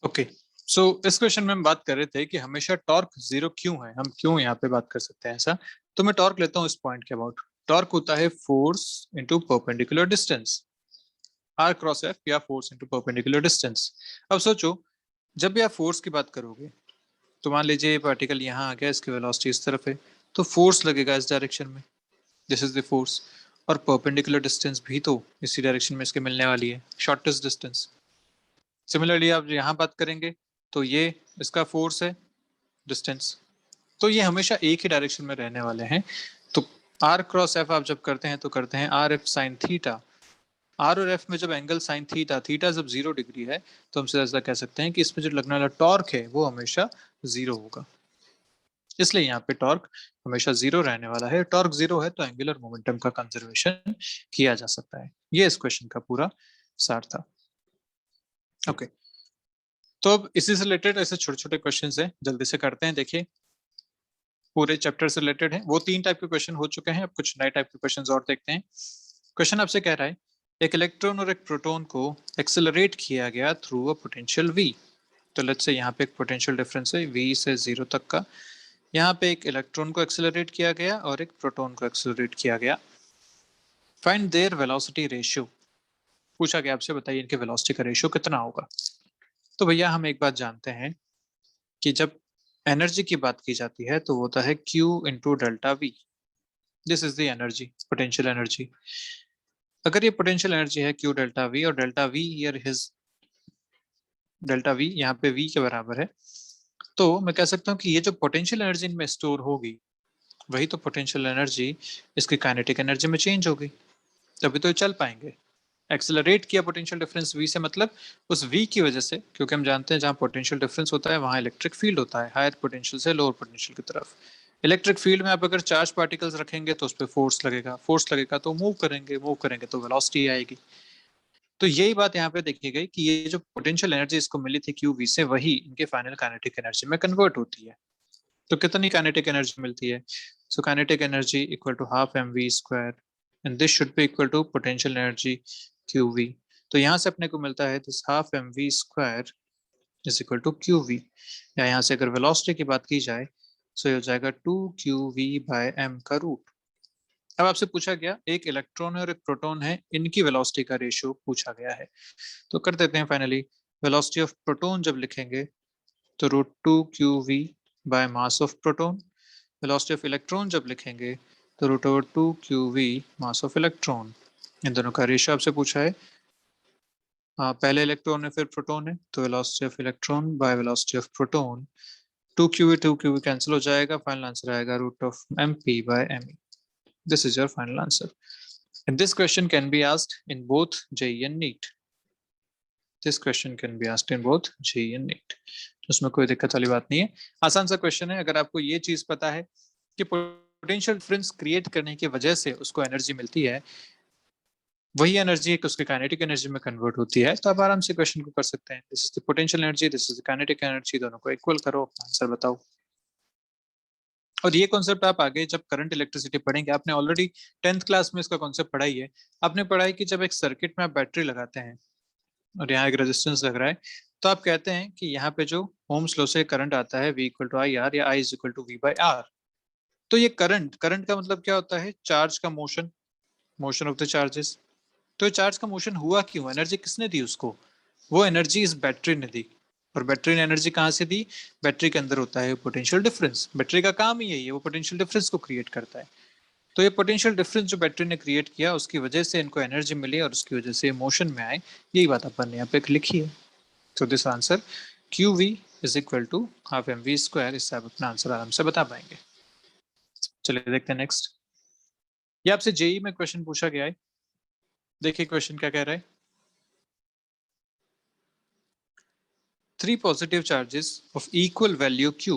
Okay, सो इस question में हम बात कर रहे थे कि हमेशा टॉर्क जीरो क्यों है, हम क्यों यहाँ पे बात कर सकते हैं ऐसा। तो मैं टॉर्क लेता हूँ इस पॉइंट के अबाउट। टॉर्क होता है force into perpendicular distance, R cross F, या फोर्स इनटू परपेंडिकुलर डिस्टेंस। अब सोचो, जब भी आप फोर्स की बात करोगे तो मान लीजिए ये पार्टिकल यहाँ आ गया, इसकी वेलोसिटी इस तरफ है, तो फोर्स लगेगा इस डायरेक्शन में, दिस इज द फोर्स। और परपेंडिकुलर डिस्टेंस भी तो इसी डायरेक्शन में इसके मिलने वाली है, शॉर्टेस्ट डिस्टेंस। सिमिलरली आप यहाँ बात करेंगे तो ये इसका फोर्स है, डिस्टेंस, तो ये हमेशा एक ही डायरेक्शन में रहने वाले हैं। तो आर क्रॉस एफ आप जब करते हैं तो करते हैं R F sine theta. R और एफ में जब एंगल साइन थीटा, थीटा जब 0 डिग्री है, तो हम सीधा कह सकते हैं कि इसमें जो लगने वाला टॉर्क है वो हमेशा जीरो होगा। इसलिए यहाँ पे टॉर्क हमेशा जीरो रहने वाला है। टॉर्क जीरो है तो एंगुलर मोमेंटम का कंजर्वेशन किया जा सकता है। ये इस क्वेश्चन का पूरा सार था। ओके, तो अब इसी से रिलेटेड ऐसे छोटे छोटे क्वेश्चन है, जल्दी से करते हैं। देखिए, पूरे चैप्टर से रिलेटेड है। वो 3 टाइप के क्वेश्चन हो चुके हैं, अब कुछ नए टाइप के क्वेश्चन और देखते हैं। क्वेश्चन आपसे कह रहा है, एक इलेक्ट्रॉन और एक प्रोटॉन को एक्सेलरेट किया गया थ्रू अ पोटेंशियल वी। तो लेट्स से यहाँ पे एक पोटेंशियल डिफरेंस है v से 0 तक का। यहाँ पे एक इलेक्ट्रॉन को एक्सेलरेट किया गया और एक प्रोटॉन को एक्सेलरेट किया गया। Find there velocity ratio. पूछा गया आपसे, बताइए इनके वेलोसिटी का रेशियो कितना होगा। तो भैया हम एक बात जानते हैं कि जब एनर्जी की बात की जाती है तो वो होता है Q into delta V. This is the energy, potential energy. अगर ये पोटेंशियल एनर्जी है Q डेल्टा वी, और delta V here is, delta V यहाँ पे V के बराबर है, तो मैं कह सकता हूँ कि ये जो पोटेंशियल एनर्जी इनमें स्टोर होगी वही तो पोटेंशियल एनर्जी इसकी काइनेटिक एनर्जी में चेंज होगी, तभी तो ये चल पाएंगे। एक्सेलरेट किया पोटेंशियल डिफरेंस v से, मतलब उस v की वजह से, क्योंकि हम जानते हैं जहां पोटेंशियल डिफरेंस होता है वहां इलेक्ट्रिक फील्ड होता है, हायर पोटेंशियल से लोअर पोटेंशियल की तरफ। इलेक्ट्रिक फील्ड में आप अगर चार्ज पार्टिकल्स रखेंगे तो उस पर फोर्स लगेगा, फोर्स लगेगा तो मूव करेंगे, मूव करेंगे तो वेलोसिटी आएगी। तो यही बात यहाँ पे देखी गई कि ये जो पोटेंशियल एनर्जी इसको मिली थी क्यू वी से, वही इनके फाइनल काइनेटिक एनर्जी में कन्वर्ट होती है। तो कितनी काइनेटिक एनर्जी मिलती है? So kinetic energy equal to half M V square, and this should be equal to potential energy Q V. तो यहाँ से अपने को मिलता है this half M V square is equal to Q V, या यहाँ से अगर वेलोसिटी की बात की जाए सो ये हो जाएगा 2 QV/m का रूट। अब आपसे पूछा गया एक इलेक्ट्रॉन और एक प्रोटॉन है, इनकी वेलोसिटी का रेशियो पूछा गया है। तो कर देते हैं फाइनली, वेलोसिटी ऑफ प्रोटॉन जब लिखेंगे तो √2 QV by mass of proton. Velocity of electron जब लिखेंगे तो √2 QV मास ऑफ इलेक्ट्रॉन। इन दोनों का रेशियो आपसे पूछा है। पहले इलेक्ट्रॉन है फिर प्रोटॉन है, तो velocity of electron by velocity of proton, 2 QV cancel हो जाएगा, फाइनल आंसर आएगा √MP/me। This is your final answer. And this question can be asked in both JEE and NEET. This question can be asked in both JEE and NEET. उसमें कोई दिक्कत वाली बात नहीं है, आसान सा क्वेश्चन है। अगर आपको ये चीज पता है कि पोटेंशियल डिफरेंस क्रिएट करने की वजह से उसको एनर्जी मिलती है, वही एनर्जी उसके काइनेटिक एनर्जी में कन्वर्ट होती है, तो आप आराम से क्वेश्चन को कर सकते हैं। This is the potential energy, this is the kinetic energy, दोनों को इक्वल करो, आंसर बताओ। और ये कॉन्सेप्ट आप आगे जब करंट इलेक्ट्रिसिटी पढ़ेंगे, आपने ऑलरेडी 10th क्लास में इसका कॉन्सेप्ट पढ़ा ही है। आपने पढ़ा है कि जब एक सर्किट में आप बैटरी लगाते हैं और यहाँ एक रेजिस्टेंस लग रहा है, तो आप कहते हैं कि यहाँ पे जो ओम्स लॉ से करंट आता है V equal to I R, या I is equal to V/R। तो ये करंट, करंट का मतलब क्या होता है? चार्ज का motion, motion of the charges. तो चार्ज का मोशन हुआ क्यों? एनर्जी किसने दी उसको? वो एनर्जी इस बैटरी ने दी। और बैटरी ने एनर्जी कहाँ से दी? बैटरी के अंदर होता है पोटेंशियल डिफरेंस। बैटरी का काम ही यही है, वो पोटेंशियल डिफरेंस को क्रिएट करता है। तो ये पोटेंशियल डिफरेंस जो बैटरी ने क्रिएट किया, उसकी वजह से इनको एनर्जी मिली और उसकी वजह से मोशन में आए। यही बात अपन ने यहाँ पे लिखी है। तो this answer QV is equal to half M V square. इससे आप अपना आंसर आराम से बता पाएंगे। चलिए देखते हैं नेक्स्ट। ये आपसे जेई में क्वेश्चन पूछा गया है। देखिए क्वेश्चन क्या कह रहा है। 3 positive charges of equal value Q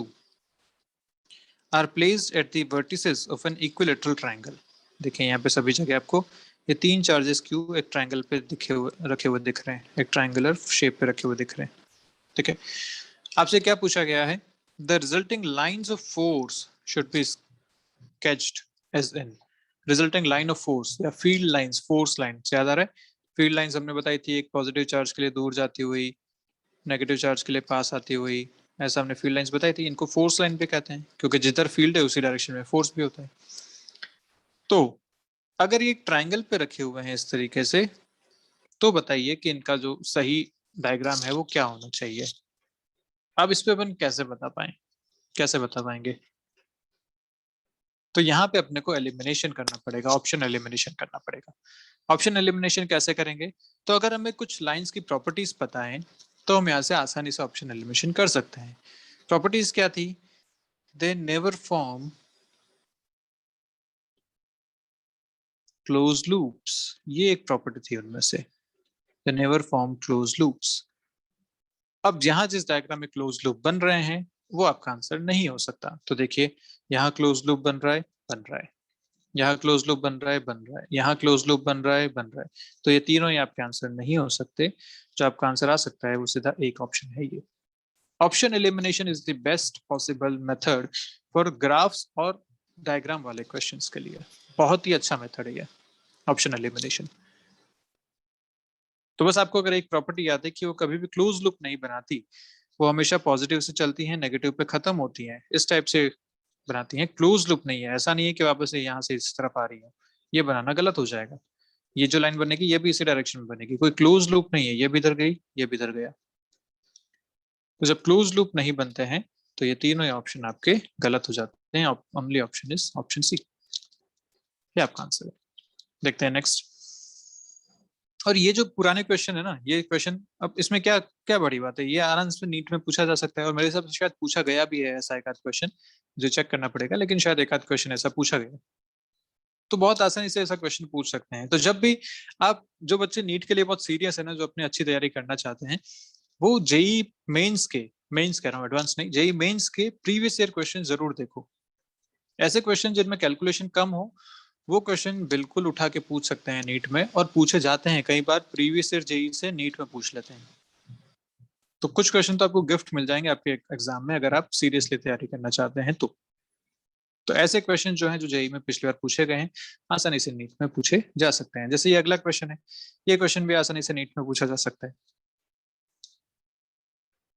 are placed at the vertices of an equilateral triangle. देखिए यहाँ पे सभी जगह आपको ये 3 चार्जेस Q एक ट्रायंगल पे रखे हुए दिख रहे हैं, एक ट्रायंगुलर शेप पे रखे हुए दिख रहे हैं। ठीक है, आपसे क्या पूछा गया है? The resulting lines of force should be sketched as in। Resulting line of force या फील्ड लाइंस, फोर्स लाइन याद आ रहा है? फील्ड लाइंस हमने बताई थी, एक पॉजिटिव चार्ज के लिए दूर जाती हुई, नेगेटिव चार्ज के लिए पास आती हुई, ऐसा हमने फील्ड लाइंस बताई थी। इनको फोर्स लाइन भी कहते हैं क्योंकि जिधर फील्ड है उसी डायरेक्शन में फोर्स भी होता है। तो अगर ये ट्रायंगल पे रखे हुए हैं इस तरीके से, तो बताइए कि इनका जो सही डायग्राम है वो क्या होना चाहिए। अब इस पे अपन कैसे बता पाए, कैसे बता पाएंगे? तो यहाँ पे अपने को एलिमिनेशन करना पड़ेगा, ऑप्शन एलिमिनेशन करना पड़ेगा। ऑप्शन एलिमिनेशन कैसे करेंगे? तो अगर हमें कुछ लाइंस की प्रॉपर्टीज पता है तो हम यहाँ से आसानी से ऑप्शन एलिमिनेशन कर सकते हैं। प्रॉपर्टीज क्या थी? They never form close loops, ये एक प्रॉपर्टी थी उनमें से। They never form close loops. अब यहाँ जिस डायग्राम में क्लोज लूप बन रहे हैं वो आपका आंसर नहीं हो सकता। तो देखिए यहाँ क्लोज लूप बन रहा है, बन रहा है, यहाँ क्लोज लूप बन रहा है, बन रहा है, यहाँ क्लोज लूप बन रहा है, बन रहा है। तो ये तीनों ही आपके आंसर नहीं हो सकते। जो आपका आंसर आ सकता है वो सीधा एक ऑप्शन है ये। Option elimination is the best possible method for graphs और डायग्राम वाले क्वेश्चंस के लिए। बहुत ही अच्छा मेथड है ये ऑप्शन एलिमिनेशन। तो बस आपको अगर एक प्रॉपर्टी याद है कि वो कभी भी क्लोज लूप नहीं बनाती, वो हमेशा पॉजिटिव से चलती है, नेगेटिव पे खत्म होती है, इस टाइप से बनाती हैं। क्लोज लूप नहीं है, ऐसा नहीं है कि वापस से यहाँ से इस तरफ आ रही है, ये बनाना गलत हो जाएगा। ये जो लाइन बनेगी ये भी इसी डायरेक्शन में बनेगी, कोई क्लोज लूप नहीं है, ये भी इधर गई, ये भी इधर गया। तो जब क्लोज लूप नहीं बनते हैं तो ये तीनों ही ऑप्शन आपके गलत हो जाते हैं। Only option is option C, ये आपका आंसर है। देखते हैं नेक्स्ट। और ये जो पुराने क्वेश्चन है ना, ये क्वेश्चन अब इसमें क्या क्या बड़ी बात है, ये आराम से नीट में पूछा जा सकता है और मेरे हिसाब से शायद पूछा गया भी है ऐसा एक आध क्वेश्चन, जो चेक करना पड़ेगा, लेकिन शायद एक आध क्वेश्चन ऐसा पूछा गया। तो बहुत आसानी से ऐसा क्वेश्चन पूछ सकते हैं। तो जब भी आप, जो बच्चे नीट के लिए बहुत सीरियस है ना, जो अपनी अच्छी तैयारी करना चाहते हैं, वो जेई मेंस के, मेंस कह रहा हूँ एडवांस नहीं, जेई मेंस के प्रीवियस ईयर क्वेश्चन जरूर देखो। ऐसे क्वेश्चन जिनमें कैलकुलेशन कम हो वो क्वेश्चन बिल्कुल उठा के पूछ सकते हैं नीट में, और पूछे जाते हैं कई बार, प्रीवियस ईयर जेई से नीट में पूछ लेते हैं। तो कुछ क्वेश्चन तो आपको गिफ्ट मिल जाएंगे आपके एग्जाम में अगर आप सीरियसली तैयारी करना चाहते हैं तो ऐसे क्वेश्चन जो हैं जो जेई में पिछली बार पूछे गए हैं, आसानी से नीट में पूछे जा सकते हैं। जैसे ये अगला क्वेश्चन है, ये क्वेश्चन भी आसानी से नीट में पूछा जा सकता है।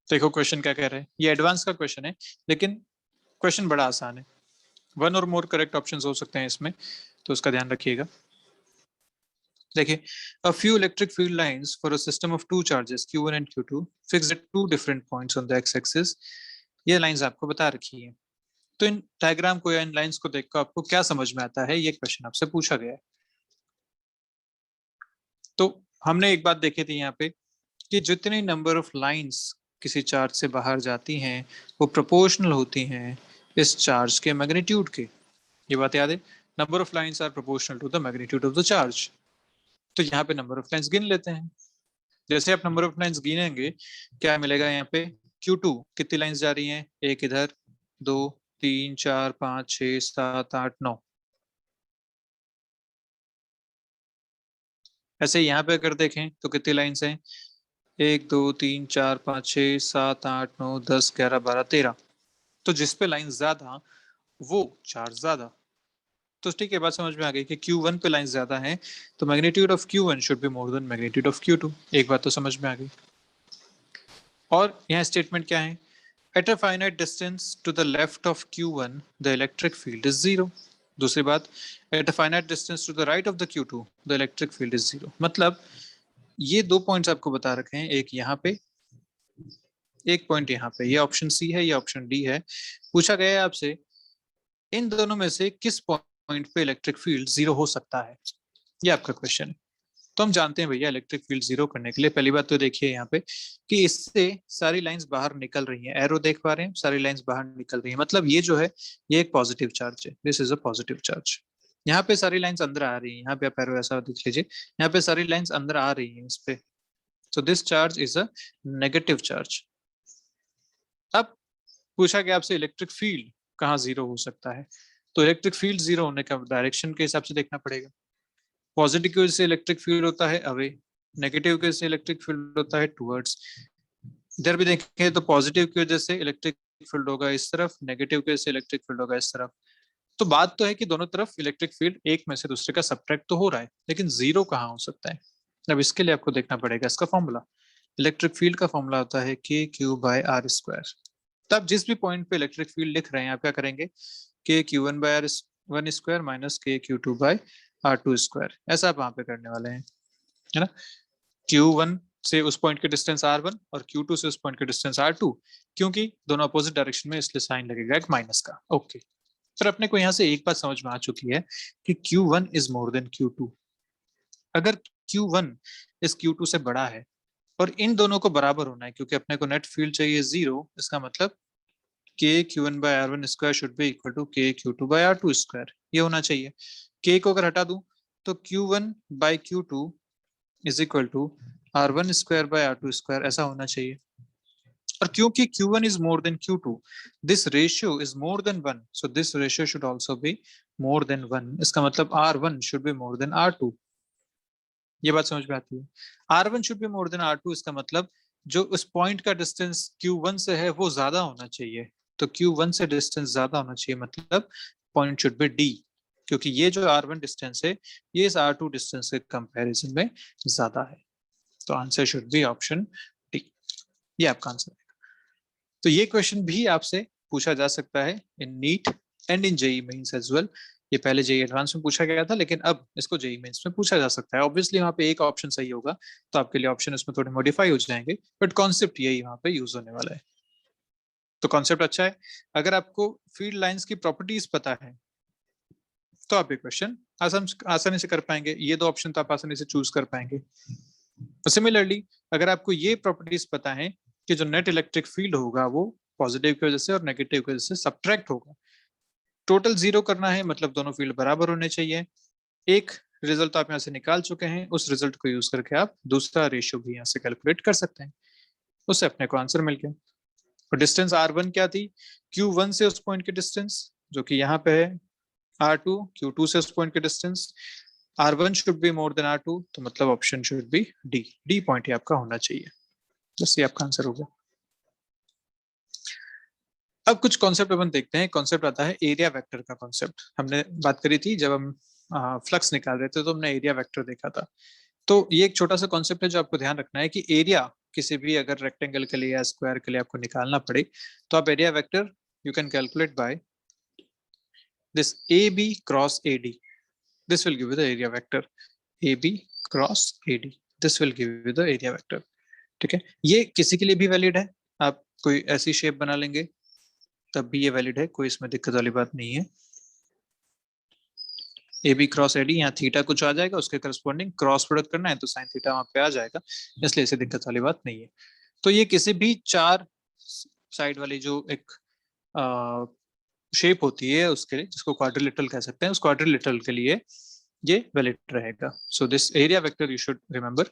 देखो क्वेश्चन क्या कह रहे हैं, ये एडवांस का क्वेश्चन है लेकिन क्वेश्चन बड़ा आसान है। वन और मोर करेक्ट ऑप्शंस हो सकते हैं इसमें, तो उसका ध्यान रखिएगा। देखिए, a few electric field lines for a system of two charges Q1 and Q2 fixed at two different points on the x-axis, ये लाइंस आपको बता रखी है। तो इन डायग्राम को या इन लाइंस को देखकर आपको क्या समझ में आता है, ये क्वेश्चन आपसे पूछा गया है। तो हमने एक बात देखी थी यहाँ पे कि जितनी नंबर ऑफ लाइंस किसी चार्ज से बाहर जाती हैं वो प्रोपोर्शनल होती हैं इस चार्ज के मैग्नीट्यूड के। ये बात याद है, number of lines are proportional to the magnitude of the charge. तो यहाँ पे नंबर ऑफ लाइंस गिन लेते हैं। जैसे आप नंबर ऑफ लाइंस गिनेंगे क्या मिलेगा यहाँ पे, Q2 कितनी लाइंस जा रही हैं, एक इधर, दो, तीन, चार, पाँच, छह, सात, आठ, नौ। ऐसे यहाँ पे अगर देखें तो कितनी लाइंस हैं, एक, दो, तीन, चार, पाँच, छह, सात, आठ, नौ, 10, 11, 12, 13। तो जिस पे लाइन ज्यादा वो चार्ज ज्यादा। तो ठीक है, बात समझ में आ गई कि Q1 पे लाइन ज्यादा है तो magnitude of Q1 should be more then magnitude of Q2। एक बात तो समझ में आ गई। और यहाँ स्टेटमेंट क्या है, at a finite distance to the left of Q1 the electric field is zero. दूसरी बात, at a finite distance to the right of the Q2 the electric field is zero. मतलब ये दो पॉइंट्स आपको बता रखे हैं, एक यहाँ पे, एक पॉइंट यहाँ पे। ये ऑप्शन सी है, ये ऑप्शन डी है। पूछा गया है आपसे इन दोनों में से किस पॉइंट पे इलेक्ट्रिक फील्ड जीरो हो सकता है, ये आपका क्वेश्चन है। तो हम जानते हैं भैया इलेक्ट्रिक फील्ड जीरो करने के लिए पहली बात तो देखिए यहाँ पे कि इससे सारी लाइंस बाहर निकल रही हैं, एरो देख पा रहे हैं, सारी लाइंस बाहर निकल रही हैं, मतलब ये जो है ये एक पॉजिटिव चार्ज है, this is a positive charge. यहाँ पे सारी लाइंस अंदर आ रही हैं, यहाँ पे आप एरो ऐसा देख लीजिए, यहाँ पे सारी लाइंस अंदर आ रही हैं इस पे, so this charge is a negative charge. अब पूछा गया आपसे इलेक्ट्रिक फील्ड कहाँ जीरो हो सकता है, तो इलेक्ट्रिक फील्ड जीरो होने का डायरेक्शन के हिसाब से देखना पड़ेगा। पॉजिटिव की वजह से इलेक्ट्रिक फील्ड होता है अवे, नेगेटिव की वजह से इलेक्ट्रिक फील्ड होता है टुवर्ड्स। इधर भी देखें तो पॉजिटिव की वजह से इलेक्ट्रिक फील्ड होगा इस तरफ, नेगेटिव की वजह से इलेक्ट्रिक फील्ड होगा इस तरफ। तो बात तो है कि दोनों तरफ इलेक्ट्रिक फील्ड एक में से दूसरे का सब्ट्रैक्ट तो हो रहा है, लेकिन जीरो कहाँ हो सकता है। अब इसके लिए आपको देखना पड़ेगा इसका फॉर्मूला। इलेक्ट्रिक फील्ड का फॉर्मूला होता है के क्यू बाय आर स्क्वायर। तब जिस भी पॉइंट पे इलेक्ट्रिक फील्ड लिख रहे हैं आप क्या करेंगे, k q one by r one square minus k q two by are two square, ऐसा आप वहां पे करने वाले हैं, है ना। Q1 से उस पॉइंट के डिस्टेंस R1 और Q2 से उस पॉइंट के डिस्टेंस R2, क्योंकि दोनों अपोजिट डायरेक्शन में, इसलिए साइन लगेगा एक माइनस का। ओके, फिर अपने को यहाँ से एक बात समझ में आ चुकी है कि Q1 is more than Q2। अगर Q1 इस Q2 से बड़ा है और इन दोनों को बराबर होना है, क्योंकि अपने को नेट फील्ड चाहिए 0, इसका मतलब k q one by r one square should be equal to k q two by are two square, ये होना चाहिए। के को अगर हटा दूं तो Q1 by Q2 is equal to R one square by are two square, ऐसा होना चाहिए। और क्योंकि Q1 is more than Q2, this ratio is more than 1, so this ratio should also be more than 1, इसका मतलब R1 should be more than R2। ये बात समझ में आती है। R1 should be more than R2, इसका मतलब जो उस पॉइंट का डिस्टेंस Q1 से है वो ज्यादा होना चाहिए। तो Q1 से डिस्टेंस ज्यादा होना चाहिए, मतलब पॉइंट शुड बी D, क्योंकि ये जो R1 डिस्टेंस है ये इस R2 डिस्टेंस के कंपैरिजन में ज्यादा है। तो answer should be option D, ये आपका आंसर है। तो ये क्वेश्चन भी आपसे पूछा जा सकता है in NEET and in JEE Mains as well. ये पहले जेई एडवांस में पूछा गया था, लेकिन अब इसको जेई मेंस में पूछा जा सकता है। ऑब्वियसली वहां पे एक ऑप्शन सही होगा, तो आपके लिए ऑप्शन इसमें थोड़े मॉडिफाई हो जाएंगे, बट कॉन्सेप्ट यही वहां पे यूज होने वाला है। तो कॉन्सेप्ट अच्छा है। अगर आपको फील्ड लाइंस की प्रॉपर्टीज पता है तो आप ये क्वेश्चन आसानी से कर पाएंगे, ये दो ऑप्शन तो आप आसानी से चूज कर पाएंगे। सिमिलरली अगर आपको ये प्रॉपर्टीज पता है कि जो नेट इलेक्ट्रिक फील्ड होगा वो पॉजिटिव की वजह से और नेगेटिव की वजह से सब्ट्रैक्ट होगा, टोटल 0 करना है, मतलब दोनों फील्ड बराबर होने चाहिए। एक रिजल्ट आप यहाँ से निकाल चुके हैं, उस रिजल्ट को यूज करके आप दूसरा रेशियो भी यहाँ से कैलकुलेट कर सकते हैं, उससे अपने को आंसर मिल गया। और डिस्टेंस R1 क्या थी, Q1 से उस पॉइंट की डिस्टेंस जो कि यहाँ पे है R2, Q2 से उस पॉइंट की distance R1 should be more than R2, तो मतलब option should be D, D point ही आपका होना चाहिए। बस ये आपका आंसर होगा। अब कुछ कॉन्सेप्ट अपन देखते हैं। कॉन्सेप्ट आता है एरिया वेक्टर का कॉन्सेप्ट। हमने बात करी थी जब हम फ्लक्स निकाल रहे थे तो हमने एरिया वेक्टर देखा था। तो ये एक छोटा सा कॉन्सेप्ट है जो आपको ध्यान रखना है कि एरिया किसी भी अगर रेक्टेंगल के लिए या स्क्वायर के लिए आपको निकालना पड़े तो आप area vector you can calculate by this A B cross A D, this will give you the area vector. A B cross A D, this will give you the area vector. ठीक है, ये किसी के लिए भी valid है। आप कोई ऐसी शेप बना लेंगे तब भी ये वैलिड है, कोई इसमें दिक्कत वाली बात नहीं है। A B cross A D, यहाँ थीटा कुछ आ जाएगा, उसके करस्पॉन्डिंग क्रॉस प्रोडक्ट करना है तो साइन थीटा वहां पे आ जाएगा, इसलिए इसे दिक्कत वाली बात नहीं है। तो ये किसी भी चार साइड वाली जो एक शेप होती है उसके लिए, जिसको क्वाड्रिलेटरल कह सकते हैं, उस क्वाड्रिलेटरल के लिए ये वैलिड रहेगा। So this area vector you should remember,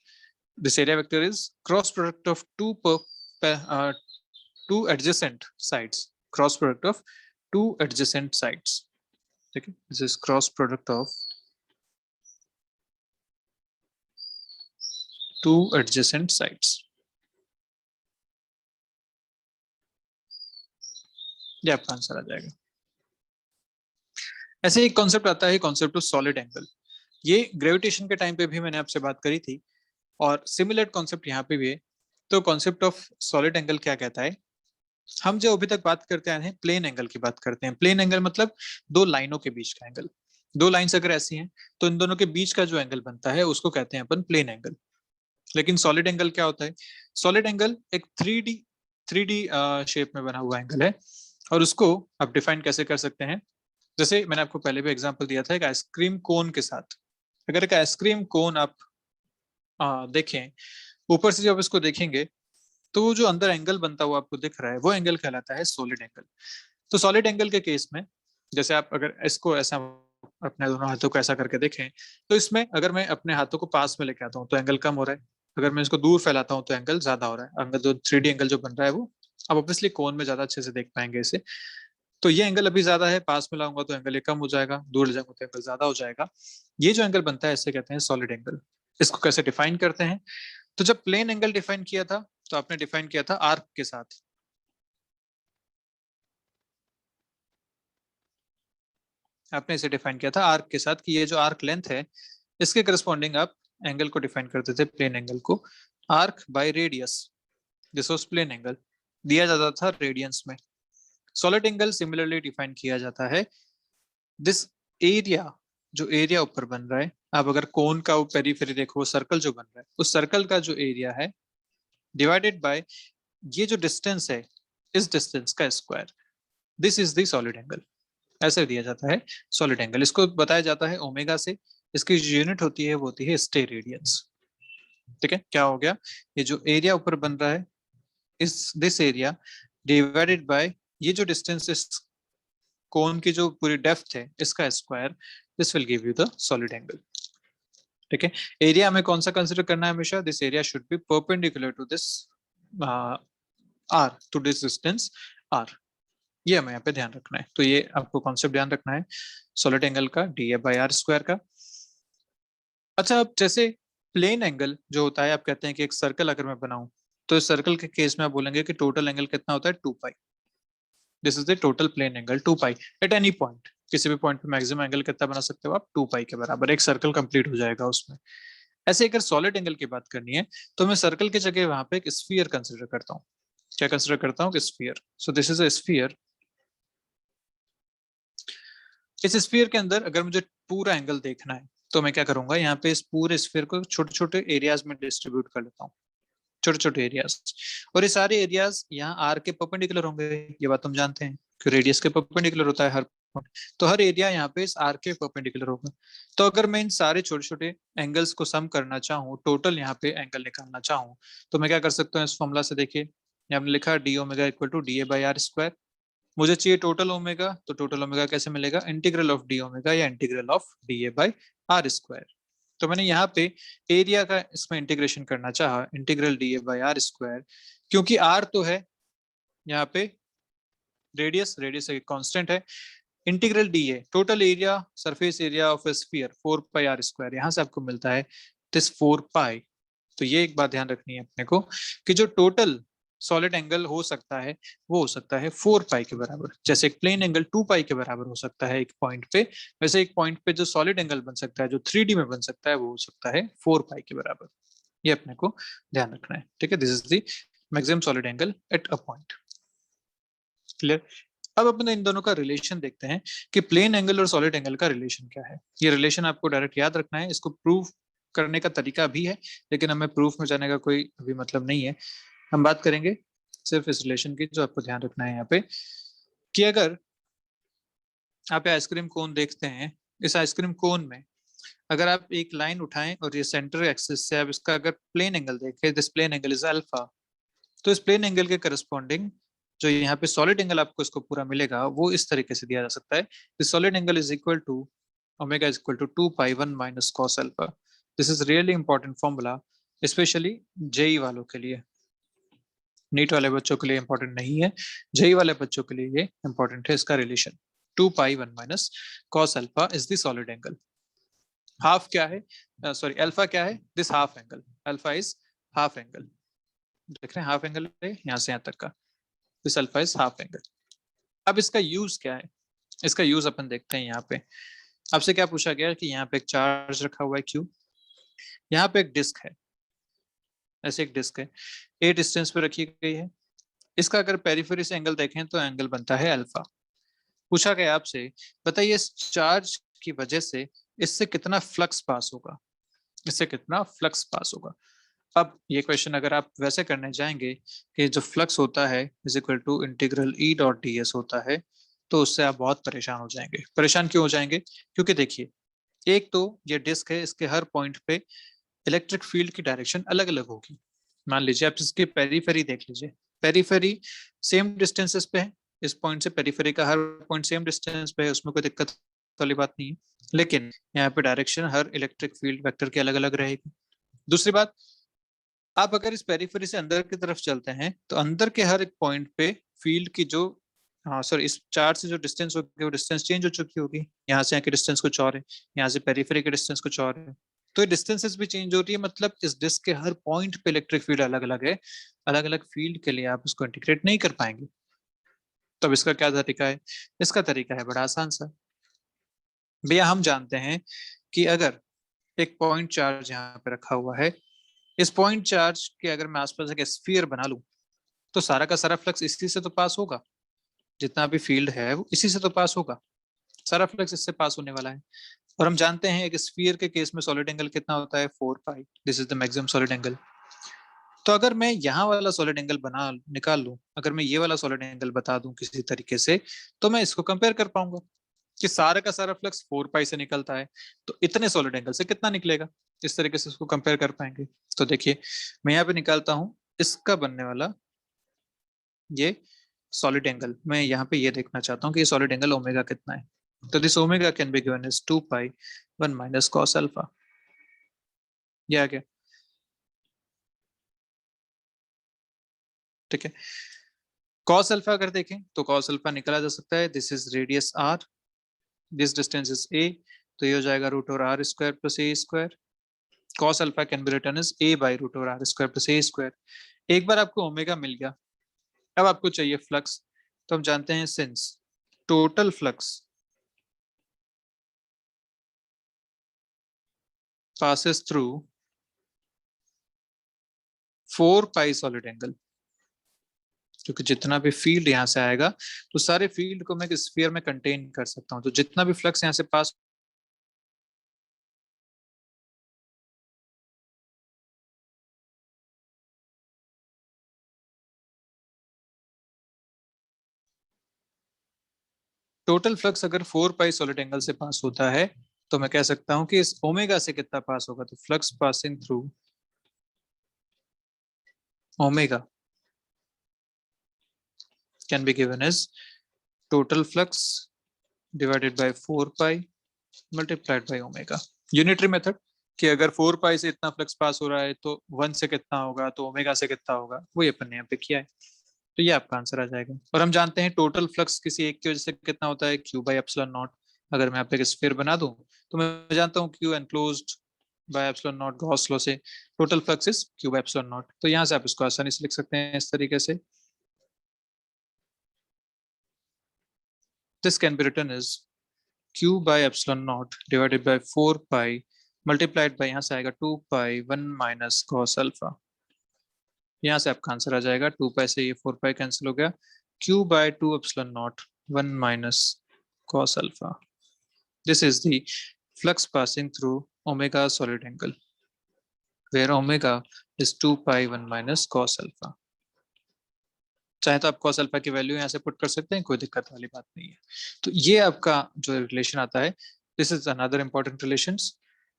this area vector is cross product of two adjacent sides, cross product of two adjacent sides. ठीक है, this is cross product of two adjacent sides. ये आपका answer आ जाएगा। ऐसे एक concept आता है, concept of solid angle. ये ग्रेविटेशन के टाइम पे भी मैंने आपसे बात करी थी और सिमिलर कॉन्सेप्ट यहाँ पे भी है। तो कॉन्सेप्ट ऑफ सॉलिड एंगल क्या कहता है, हम जो अभी तक बात करते आए हैं प्लेन एंगल की बात करते हैं। प्लेन एंगल मतलब दो लाइनों के बीच का एंगल। दो लाइंस अगर ऐसी हैं तो इन दोनों के बीच का जो एंगल बनता है उसको कहते हैं अपन प्लेन एंगल। लेकिन सॉलिड एंगल क्या होता है, सॉलिड एंगल एक थ्री डी शेप में बना हुआ एंगल है, और उसको आप डिफाइन कैसे कर सकते हैं, जैसे मैंने आपको पहले भी एग्जांपल दिया था एक आइसक्रीम कोन के साथ। अगर एक आइसक्रीम कोन आप देखें, ऊपर से जब इसको देखेंगे तो वो जो अंदर एंगल बनता हुआ आपको दिख रहा है वो एंगल कहलाता है सॉलिड एंगल। तो सॉलिड एंगल के केस में जैसे आप अगर इसको ऐसा अपने दोनों हाथों को ऐसा करके देखें, तो इसमें अगर मैं अपने हाथों को पास में लेके आता हूँ तो एंगल कम हो रहा है, अगर मैं इसको दूर फैलाता हूँ तो एंगल ज्यादा हो रहा है। अगर जो 3D एंगल जो बन रहा है वो आप ऑब्वियसली कोन में ज्यादा अच्छे से देख पाएंगे इसे। तो ये एंगल अभी ज्यादा है, पास में लाऊंगा तो एंगल ये कम हो जाएगा, दूर ले जाऊंगा तो एंगल ज्यादा हो जाएगा। ये जो एंगल बनता है इसे कहते हैं सॉलिड एंगल। इसको कैसे डिफाइन करते हैं, तो जब प्लेन एंगल डिफाइन किया था तो आपने डिफाइन किया था आर्क के साथ। आपने इसे डिफाइन किया था आर्क के साथ कि ये जो आर्क लेंथ है इसके करस्पॉन्डिंग आप एंगल को डिफाइन करते थे, प्लेन एंगल को। Arc by radius, this was plane angle, दिया जाता था रेडियंस में। सॉलिड एंगल सिमिलरली डिफाइन किया जाता है, दिस एरिया, जो एरिया ऊपर बन रहा है, आप अगर कोन का पेरीफेरी देखो, सर्कल जो बन रहा है, उस सर्कल का जो एरिया है डिवाइडेड बाय ये जो डिस्टेंस है, इस डिस्टेंस का square, this is the solid angle. ऐसे दिया जाता है सॉलिड एंगल। इसको बताया जाता है ओमेगा से, इसकी जो यूनिट होती है वो होती है स्टेरेडियंस। ठीक है, क्या हो गया, ये जो एरिया ऊपर बन रहा है, इस दिस एरिया डिवाइडेड बाय ये जो डिस्टेंस, इस कोन की जो पूरी डेप्थ है, इसका square, this will give you the solid angle. ठीक है, एरिया हमें कौन सा कंसिडर करना है हमेशा, this area should be perpendicular to this R, to this distance R, ये हमें यहाँ पे ध्यान रखना है। तो ये आपको कॉन्सेप्ट ध्यान रखना है सॉलिड एंगल का, D A by R square का। अच्छा, अब जैसे प्लेन एंगल जो होता है, आप कहते हैं कि एक सर्कल अगर मैं बनाऊं, तो इस सर्कल के केस में आप बोलेंगे कि टोटल एंगल कितना होता है, 2 pi. This is the total plane angle, 2 pi at any point. किसी भी पॉइंट पे मैक्सिमम एंगल कितना बना सकते हो आप, 2 पाई के बराबर, एक सर्कल कंप्लीट हो जाएगा उसमें। ऐसे अगर सॉलिड एंगल की बात करनी है, तो मैं सर्कल की जगह वहां पे एक स्फीयर कंसिडर करता हूँ। क्या कंसिडर करता हूँ, sphere. So this is a sphere. इस स्फीयर के अंदर अगर मुझे पूरा एंगल देखना है, तो मैं क्या करूंगा, यहाँ पे इस पूरे स्फीयर को छोटे छोटे एरियाज में डिस्ट्रीब्यूट कर लेता हूँ, छोटे छोटे एरियाज। और ये सारे एरियाज यहाँ आर के परपेंडिकुलर होंगे, ये बात हम जानते हैं कि रेडियस के परपेंडिकुलर होता है हर point। तो हर एरिया यहाँ पे इस आर के परपेंडिकुलर होगा। तो अगर मैं इन सारे छोटे छोटे एंगल्स को सम करना चाहूँ, टोटल यहाँ पे एंगल निकालना चाहूँ, तो मैं क्या कर सकता हूँ, इस फॉर्मूला से देखिए, यहाँ हमने लिखा D omega equal to D A by R square. मुझे चाहिए टोटल ओमेगा, तो टोटल ओमेगा कैसे मिलेगा, इंटीग्रल ऑफ डी ओमेगा या integral of D A by R square. तो मैंने यहाँ पे एरिया का इसमें इंटीग्रेशन करना चाहा, integral D A by R square, क्योंकि आर तो है यहाँ पे रेडियस, रेडियस एक कांस्टेंट है, integral D A total area, surface area of a sphere 4 pi R square, यहाँ से आपको मिलता है दिस 4 पाई। तो ये एक बात ध्यान रखनी है अपने को कि जो टोटल सॉलिड एंगल हो सकता है, वो हो सकता है 4 पाई के बराबर। जैसे एक प्लेन एंगल 2 पाई के बराबर हो सकता है एक पॉइंट पे, वैसे एक पॉइंट पे जो सॉलिड एंगल बन सकता है, जो 3D में बन सकता है, वो हो सकता है 4 पाई के बराबर। ये अपने को ध्यान रखना है। ठीक है, this is the maximum solid angle at a point. Clear. अब अपन इन दोनों का रिलेशन देखते हैं कि प्लेन एंगल और सॉलिड एंगल का रिलेशन क्या है। ये रिलेशन आपको डायरेक्ट याद रखना है, इसको प्रूव करने का तरीका भी है, लेकिन हमें प्रूफ में जाने का कोई अभी मतलब नहीं है। हम बात करेंगे सिर्फ इस रिलेशन की, जो आपको ध्यान रखना है यहाँ पे, कि अगर आप आइसक्रीम कोन देखते हैं, इस आइसक्रीम कोन में अगर आप एक लाइन उठाएं और ये सेंटर एक्सिस से आप इसका अगर प्लेन एंगल देखें, this plane angle is alpha, तो इस प्लेन एंगल के करस्पॉन्डिंग जो यहाँ पे सॉलिड एंगल आपको इसको पूरा मिलेगा, वो इस तरीके से दिया जा सकता है, this solid angle is equal to omega is equal to 2 pi 1 minus cos alpha. This is really important formula, specially JEE वालों के लिए। नीट वाले बच्चों के लिए इंपॉर्टेंट नहीं है, जेई वाले बच्चों के लिए ये इंपॉर्टेंट है, इसका relation 2 pi 1 minus cos alpha is the solid angle. Half क्या है, सॉरी अल्फा क्या है, this half angle, alpha is half angle. देख रहे हैं, हाफ एंगल है यहाँ से यहाँ तक का, this alpha is half angle. अब इसका यूज क्या है, इसका यूज अपन देखते हैं। यहाँ पे आपसे क्या पूछा गया कि यहाँ पे एक चार्ज रखा हुआ है क्यू, यहाँ पे एक डिस्क है, ऐसे एक डिस्क है, ए डिस्टेंस पे रखी गई है, इसका अगर पेरिफेरी से एंगल देखें तो एंगल बनता है अल्फा। पूछा गया आपसे, बताइए इस चार्ज की वजह से इससे कितना फ्लक्स पास होगा, इससे कितना फ्लक्स पास होगा। अब ये क्वेश्चन अगर आप वैसे करने जाएंगे कि जो फ्लक्स होता है is equal to integral E dot D S होता है, तो उससे आप बहुत परेशान हो जाएंगे। परेशान क्यों हो जाएंगे, क्योंकि देखिए, एक तो ये डिस्क है, इसके हर पॉइंट पे इलेक्ट्रिक फील्ड की डायरेक्शन अलग अलग होगी। मान लीजिए आप इसके पेरीफेरी देख लीजिए, पेरीफेरी सेम डिस्टेंसेस पे है, इस पॉइंट से पेरीफेरी का हर पॉइंट सेम डिस्टेंस पे है, उसमें कोई दिक्कत वाली बात नहीं है, लेकिन यहाँ पे डायरेक्शन हर इलेक्ट्रिक फील्ड वेक्टर की अलग अलग रहेगी। दूसरी बात, आप अगर इस पेरीफेरी से अंदर की तरफ चलते हैं, तो अंदर के हर एक पॉइंट पे फील्ड की जो, हाँ सर, इस चार्ज से जो डिस्टेंस होगी वो डिस्टेंस चेंज हो चुकी होगी, यहाँ से यहाँ की डिस्टेंस कुछ और है, यहाँ से पेरीफेरी की डिस्टेंस कुछ और है, तो ये डिस्टेंसेस भी चेंज हो रही है। मतलब इस डिस्क के हर पॉइंट पे इलेक्ट्रिक फील्ड अलग अलग है, अलग अलग फील्ड के लिए आप उसको इंटीग्रेट नहीं कर पाएंगे। तो अब इसका क्या तरीका है, इसका तरीका है बड़ा आसान सा। भैया हम जानते हैं कि अगर एक पॉइंट चार्ज यहाँ पे रखा हुआ है, इस पॉइंट चार्ज के अगर मैं आसपास एक स्फीयर बना लूं तो सारा का सारा फ्लक्स इसी से तो पास होगा, जितना भी फील्ड है वो इसी से तो पास होगा, सारा फ्लक्स इससे पास होने वाला है। और हम जानते हैं एक स्फीयर के केस में सॉलिड एंगल कितना होता है, 4 pi, this is the maximum solid angle. तो अगर मैं यहाँ वाला सॉलिड एंगल बना निकाल लूं, अगर मैं ये वाला सॉलिड एंगल बता दूं किसी तरीके से, तो मैं इसको कंपेयर कर पाऊंगा कि सारा का सारा फ्लक्स 4 पाई से निकलता है, तो इतने सॉलिड एंगल से कितना निकलेगा, इस तरीके से उसको कंपेयर कर पाएंगे। तो देखिए मैं यहाँ पे निकालता हूँ इसका बनने वाला ये सॉलिड एंगल, मैं यहाँ पे ये देखना चाहता हूँ कि ये सॉलिड एंगल ओमेगा कितना है। तो this omega can be given as 2 pi 1 minus cos alpha. ये आ गया, ठीक है। कॉस अल्फा अगर देखें तो कॉस अल्फा निकाला जा सकता है, this is radius R, this distance is A, तो ये हो जाएगा root over R square plus A square. Cos alpha can be written as A by root over R square plus A square. एक बार आपको ओमेगा मिल गया, अब आपको चाहिए फ्लक्स। तो हम जानते हैं since total flux passes through 4 पाई सॉलिड एंगल, क्योंकि जितना भी फील्ड यहाँ से आएगा तो सारे फील्ड को मैं स्फीयर में कंटेन कर सकता हूँ, तो जितना भी फ्लक्स यहाँ से पास टोटल फ्लक्स अगर 4 पाई सॉलिड एंगल से पास होता है तो मैं कह सकता हूँ कि इस ओमेगा से कितना पास होगा, तो flux passing through omega can be given as total flux divided by 4 pi multiplied by omega. Unitary method कि अगर 4 पाई से इतना फ्लक्स पास हो रहा है तो 1 से कितना होगा, तो ओमेगा से कितना होगा, वो ये अपन ने यहाँ पे किया है। तो ये आपका आंसर आ जाएगा। और हम जानते हैं टोटल फ्लक्स किसी एक की वजह से कितना होता है, क्यू बाई एप्सिलॉन नॉट। अगर मैं आप एक स्फीयर बना दूं तो मैं जानता हूँ q enclosed by epsilon not Gauss law से total flux is Q by epsilon not. तो यहाँ से आप इसको आसानी से लिख सकते हैं इस तरीके से, this can be written is Q by epsilon naught divided by 4 pi multiplied by, यहाँ से आएगा 2 पाई 1 माइनस कॉस अल्फा। यहाँ से आपका आंसर आ जाएगा 2 पाई से ये 4 पाई कैंसिल हो गया, Q by 2 epsilon naught 1 minus cos alpha. This is the flux passing through omega solid angle, where omega is 2 pi 1 minus cos alpha. चाहे तो आप cos alpha की वैल्यू यहाँ से पुट कर सकते हैं, कोई दिक्कत वाली बात नहीं है। तो ये आपका जो रिलेशन आता है, this is another important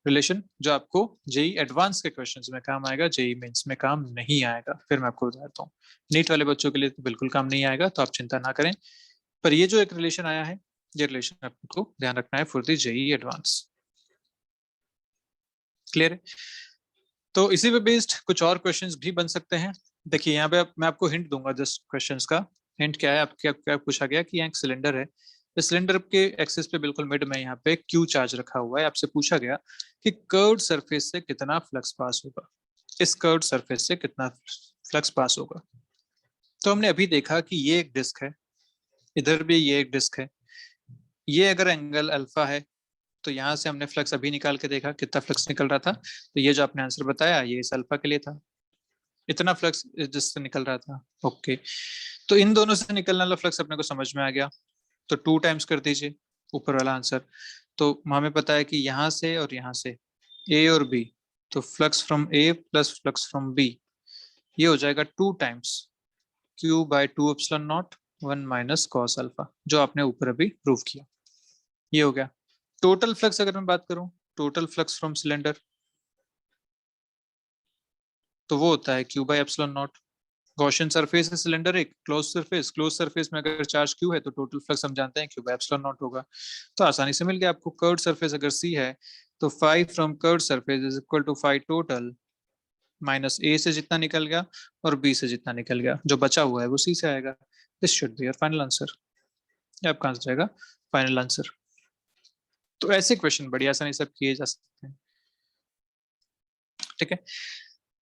relation जो आपको जेई एडवांस के क्वेश्चंस में काम आएगा, जेई मेंस में काम नहीं आएगा। फिर मैं आपको बताता हूँ, नीट वाले बच्चों के लिए तो बिल्कुल काम नहीं आएगा, तो आप चिंता ना करें। पर ये जो एक रिलेशन आया है, ये रिलेशन आपको ध्यान रखना है for the JEE advance. Clear है? तो इसी पे बेस्ड कुछ और क्वेश्चंस भी बन सकते हैं। देखिए यहाँ पे मैं आपको हिंट दूंगा जस्ट क्वेश्चंस का। हिंट क्या है, आपके क्या पूछा गया कि यहाँ एक सिलेंडर है, इस सिलेंडर के एक्सिस पे बिल्कुल मिड में यहाँ पे क्यू चार्ज रखा हुआ है। आपसे पूछा गया कि कर्व्ड सरफेस से कितना फ्लक्स पास होगा, इस कर्व्ड सरफेस से कितना फ्लक्स पास होगा। तो हमने अभी देखा कि ये एक डिस्क है, इधर भी ये एक डिस्क है, ये अगर एंगल अल्फा है तो यहाँ से हमने फ्लक्स अभी निकाल के देखा कितना फ्लक्स निकल रहा था, तो ये जो आपने आंसर बताया ये इस अल्फा के लिए था, इतना फ्लक्स जिससे निकल रहा था। ओके, तो इन दोनों से निकलने वाला फ्लक्स अपने को समझ में आ गया, तो 2 टाइम्स कर दीजिए ऊपर वाला आंसर। तो हमें पता है कि यहाँ से और यहाँ से ए और बी, तो flux from A plus flux from B, ये हो जाएगा 2 times Q by 2 epsilon naught 1 minus cos alpha, जो आपने ऊपर अभी प्रूव किया। ये हो गया। टोटल फ्लक्स अगर मैं बात करूं, टोटल फ्लक्स फ्रॉम सिलेंडर, तो वो होता है Q by epsilon not. Gaussian surface है सिलेंडर, एक क्लोज सरफेस, क्लोज सरफेस में अगर चार्ज क्यू है तो टोटल फ्लक्स हम जानते हैं क्यू बाई एप्सिलॉन नॉट होगा। तो आसानी से मिल गया आपको। कर्व्ड सरफेस अगर सी है तो 5 from curved surface is equal to 5 total minus A से जितना निकल गया और बी से जितना निकल गया, जो बचा हुआ है वो सी से आएगा। This should be your final answer. ये आपका आंसर जाएगा फाइनल आंसर। तो ऐसे क्वेश्चन बड़ी आसानी से किए जा सकते हैं, ठीक है।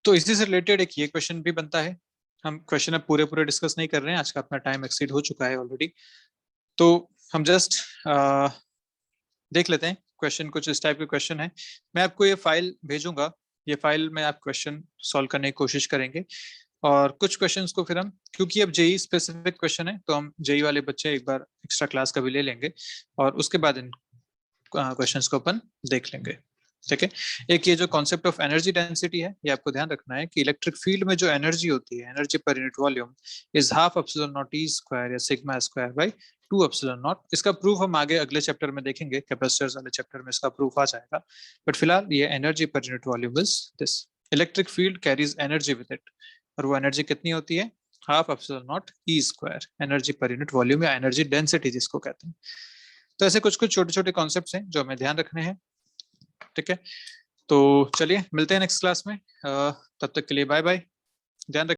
तो इसी से रिलेटेड एक ये क्वेश्चन भी बनता है। हम क्वेश्चन अब पूरे पूरे डिस्कस नहीं कर रहे हैं, आज का अपना टाइम एक्सीड हो चुका है ऑलरेडी, तो हम जस्ट देख लेते हैं क्वेश्चन। कुछ इस टाइप के क्वेश्चन है, मैं आपको ये फाइल भेजूंगा ये फाइल में आप क्वेश्चन सॉल्व करने की कोशिश करेंगे, और कुछ क्वेश्चंस को फिर हम, क्योंकि अब जेई स्पेसिफिक क्वेश्चन है तो हम जेई वाले बच्चे एक बार एक्स्ट्रा क्लास का भी ले लेंगे और उसके बाद इन क्वेश्चंस को अपन देख लेंगे। ठीक है, एक ये जो कॉन्सेप्ट ऑफ एनर्जी डेंसिटी है, ये आपको ध्यान रखना है कि इलेक्ट्रिक फील्ड में जो एनर्जी होती है, एनर्जी पर unit volume, is half epsilon not E square या sigma square by 2 epsilon not. इसका प्रूफ हम आगे अगले चैप्टर में देखेंगे, कैपेसिटर्स वाले चैप्टर में इसका प्रूफ आ जाएगा, बट फिलहाल ये एनर्जी पर unit volume is this. Electric field carries energy with it, और वो एनर्जी कितनी होती है? Half epsilon not E square, energy पर यूनिट वॉल्यूम या एनर्जी डेंसिटी जिसको कहते हैं। तो ऐसे कुछ कुछ छोटे छोटे कॉन्सेप्ट्स हैं जो हमें ध्यान रखने हैं। ठीक है, तो चलिए मिलते हैं नेक्स्ट क्लास में, तब तक के लिए बाय बाय, ध्यान रखिए।